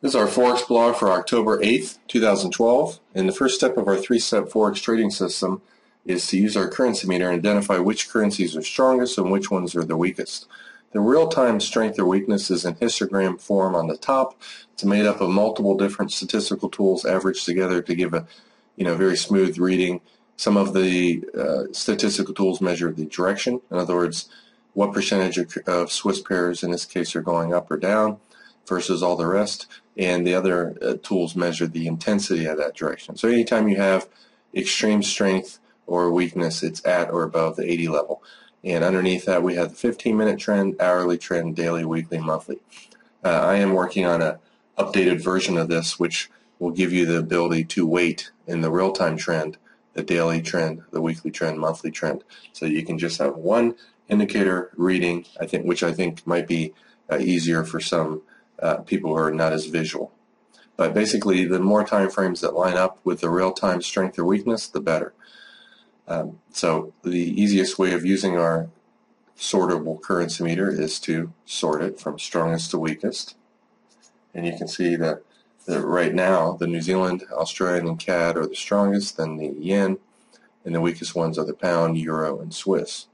This is our Forex blog for October 8th, 2012. And the first step of our three-step Forex trading system is to use our currency meter and identify which currencies are strongest and which ones are the weakest. The real-time strength or weakness is in histogram form on the top. It's made up of multiple different statistical tools averaged together to give a very smooth reading. Some of the statistical tools measure the direction. In other words, what percentage of Swiss pairs in this case are going up or down versus all the rest, and the other tools measure the intensity of that direction. So anytime you have extreme strength or weakness, it's at or above the 80 level. And underneath that we have the 15-minute trend, hourly trend, daily, weekly, monthly. I am working on an updated version of this which will give you the ability to weight in the real-time trend, the daily trend, the weekly trend, monthly trend. So you can just have one indicator reading, which I think might be easier for some people who are not as visual. But basically, the more time frames that line up with the real-time strength or weakness, the better. So the easiest way of using our sortable currency meter is to sort it from strongest to weakest. And you can see that right now the New Zealand, Australian, and CAD are the strongest, then the yen, and the weakest ones are the pound, euro, and Swiss.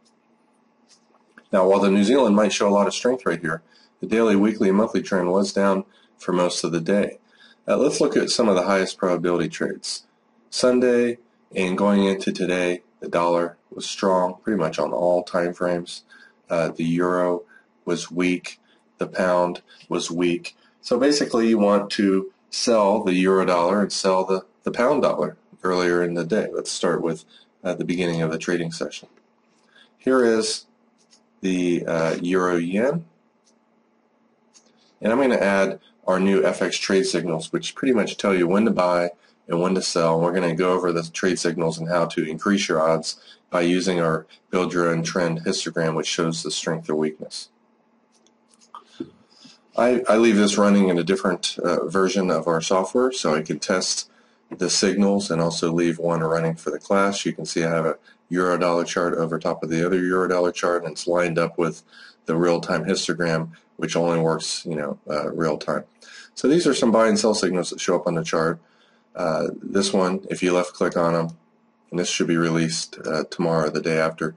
Now, while the New Zealand might show a lot of strength right here, the daily, weekly, and monthly trend was down for most of the day. Let's look at some of the highest probability trades. Sunday and going into today, the dollar was strong pretty much on all time frames. The euro was weak. The pound was weak. So basically you want to sell the euro dollar and sell the pound dollar earlier in the day. Let's start with the beginning of the trading session. Here is the euro yen. And I'm going to add our new FX trade signals, which pretty much tell you when to buy and when to sell. And we're going to go over the trade signals and how to increase your odds by using our build your own trend histogram, which shows the strength or weakness. I leave this running in a different version of our software so I can test the signals and also leave one running for the class. You can see I have a euro dollar chart over top of the other euro dollar chart, and it's lined up with the real-time histogram, which only works real time. So these are some buy and sell signals that show up on the chart. This one, if you left click on them, and this should be released tomorrow or the day after,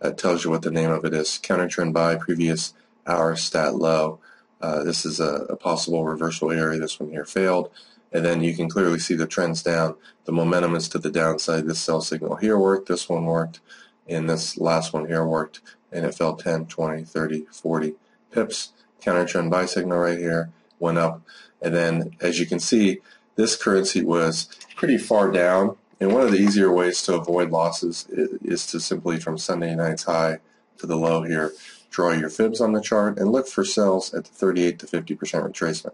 it tells you what the name of it is. Counter trend buy, previous hour stat low. This is a possible reversal area. This one here failed. And then you can clearly see the trends down. The momentum is to the downside. This sell signal here worked, this one worked, and this last one here worked, and it fell 10, 20, 30, 40 pips. Counter trend buy signal right here went up. And then as you can see, this currency was pretty far down. And one of the easier ways to avoid losses is to simply, from Sunday night's high to the low here, draw your fibs on the chart and look for sells at the 38 to 50% retracement.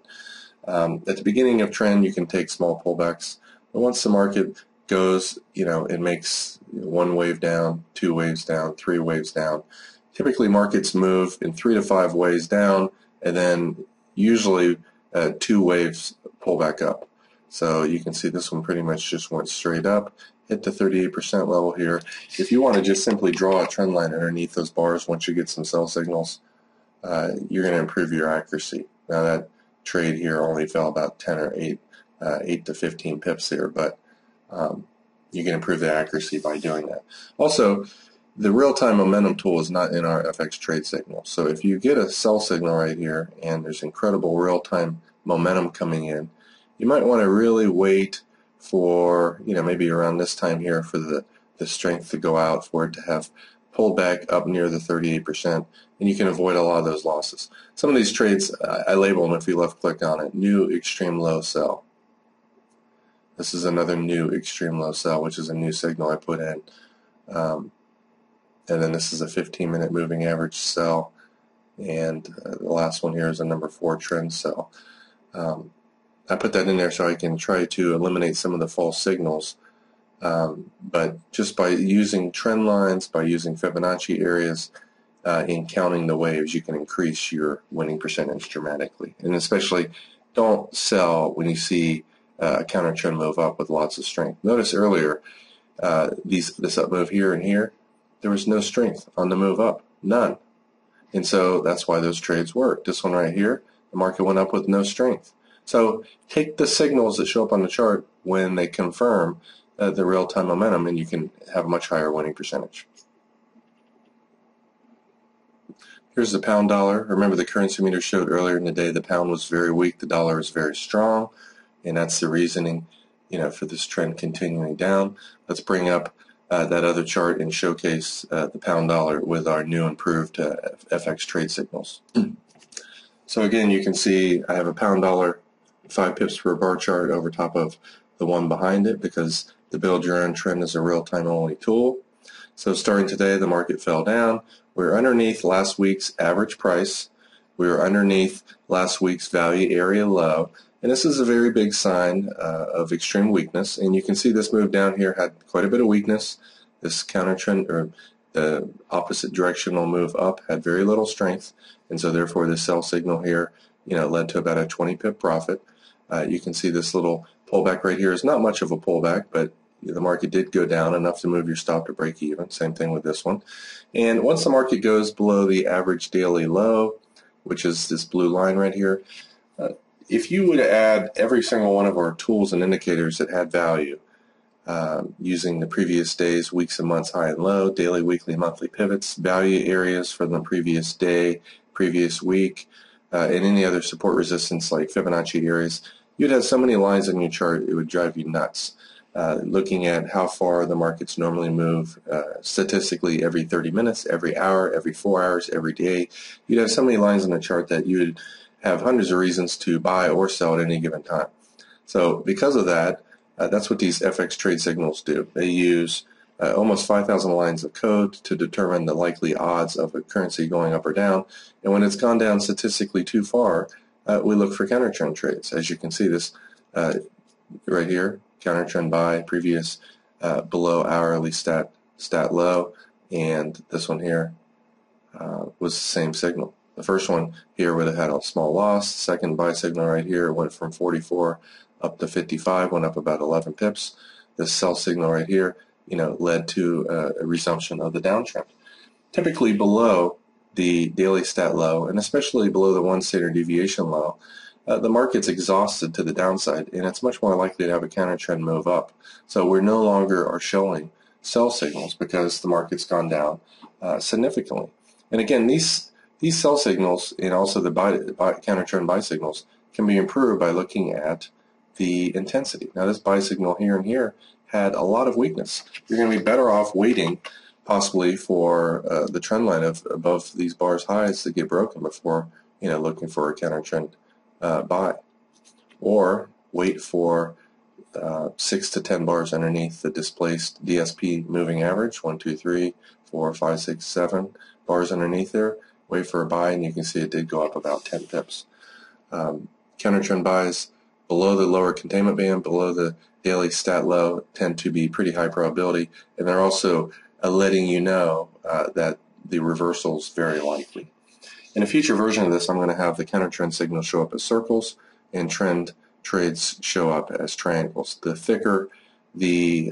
At the beginning of trend, you can take small pullbacks, but once the market goes, it makes one wave down, two waves down, three waves down. Typically, markets move in 3 to 5 waves down, and then usually 2 waves pull back up. So you can see this one pretty much just went straight up, hit the 38% level here. If you want to just simply draw a trend line underneath those bars once you get some sell signals, you're going to improve your accuracy. Now that trade here only fell about 10 or 8 to 15 pips here, but you can improve the accuracy by doing that. Also, the real-time momentum tool is not in our FX trade signal. So if you get a sell signal right here and there's incredible real-time momentum coming in, you might want to really wait for, maybe around this time here for the strength to go out, for it to have pulled back up near the 38%, and you can avoid a lot of those losses. Some of these trades, I label them if you left click on it, new extreme low sell. This is another new extreme low sell, which is a new signal I put in. And then this is a 15-minute moving average sell, and the last one here is a number 4 trend sell. I put that in there so I can try to eliminate some of the false signals. But just by using trend lines, by using Fibonacci areas, in counting the waves, you can increase your winning percentage dramatically. And especially, don't sell when you see a counter trend move up with lots of strength. Notice earlier, this up move here and here, there was no strength on the move up, none. And so that's why those trades work. This one right here, the market went up with no strength. So take the signals that show up on the chart when they confirm the real-time momentum, and you can have a much higher winning percentage. Here's the pound dollar. Remember, the currency meter showed earlier in the day the pound was very weak, the dollar is very strong, and that's the reasoning, for this trend continuing down. Let's bring up that other chart and showcase the pound dollar with our new improved FX trade signals. So again, you can see I have a pound dollar 5 pips per bar chart over top of the one behind it, because the build your own trend is a real-time only tool. So starting today, the market fell down. We're underneath last week's average price. We were underneath last week's value area low. And this is a very big sign of extreme weakness. And you can see this move down here had quite a bit of weakness. This counter trend, or the opposite directional move up, had very little strength. And so therefore the sell signal here, led to about a 20 pip profit. You can see this little pullback right here is not much of a pullback, but the market did go down enough to move your stop to break even. Same thing with this one. And once the market goes below the average daily low, which is this blue line right here, if you would add every single one of our tools and indicators that had value, using the previous days, weeks and months high and low, daily, weekly, monthly pivots, value areas from the previous day, previous week, and any other support resistance like Fibonacci areas, you'd have so many lines on your chart it would drive you nuts. Looking at how far the markets normally move statistically every 30 minutes, every hour, every 4 hours, every day, you'd have so many lines on the chart that you'd have hundreds of reasons to buy or sell at any given time. So because of that, that's what these FX trade signals do. They use almost 5,000 lines of code to determine the likely odds of a currency going up or down. And when it's gone down statistically too far, we look for counter trend trades. As you can see, this right here, counter trend buy, previous below hourly stat low, and this one here was the same signal. The first one here would have had a small loss. The second buy signal right here went from 44 up to 55, went up about 11 pips. This sell signal right here, led to a resumption of the downtrend. Typically below the daily stat low, and especially below the 1 standard deviation low, the market's exhausted to the downside, and it's much more likely to have a counter trend move up. So we no longer are showing sell signals because the market's gone down significantly. And again, these sell signals and also the counter trend buy signals can be improved by looking at the intensity. Now this buy signal here and here had a lot of weakness. You're going to be better off waiting possibly for the trend line of above these bars highs to get broken before looking for a counter trend buy, or wait for 6 to 10 bars underneath the displaced DSP moving average, 1, 2, 3, 4, 5, 6, 7 bars underneath there. Wait for a buy, and you can see it did go up about 10 pips. Counter trend buys below the lower containment band, below the daily stat low, tend to be pretty high probability, and they're also letting you know that the reversal is very likely. In a future version of this, I'm going to have the counter trend signals show up as circles and trend trades show up as triangles. The thicker the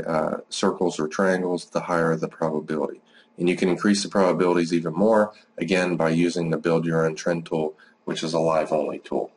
circles or triangles, the higher the probability. And you can increase the probabilities even more, again, by using the Build Your Own Trend tool, which is a live-only tool.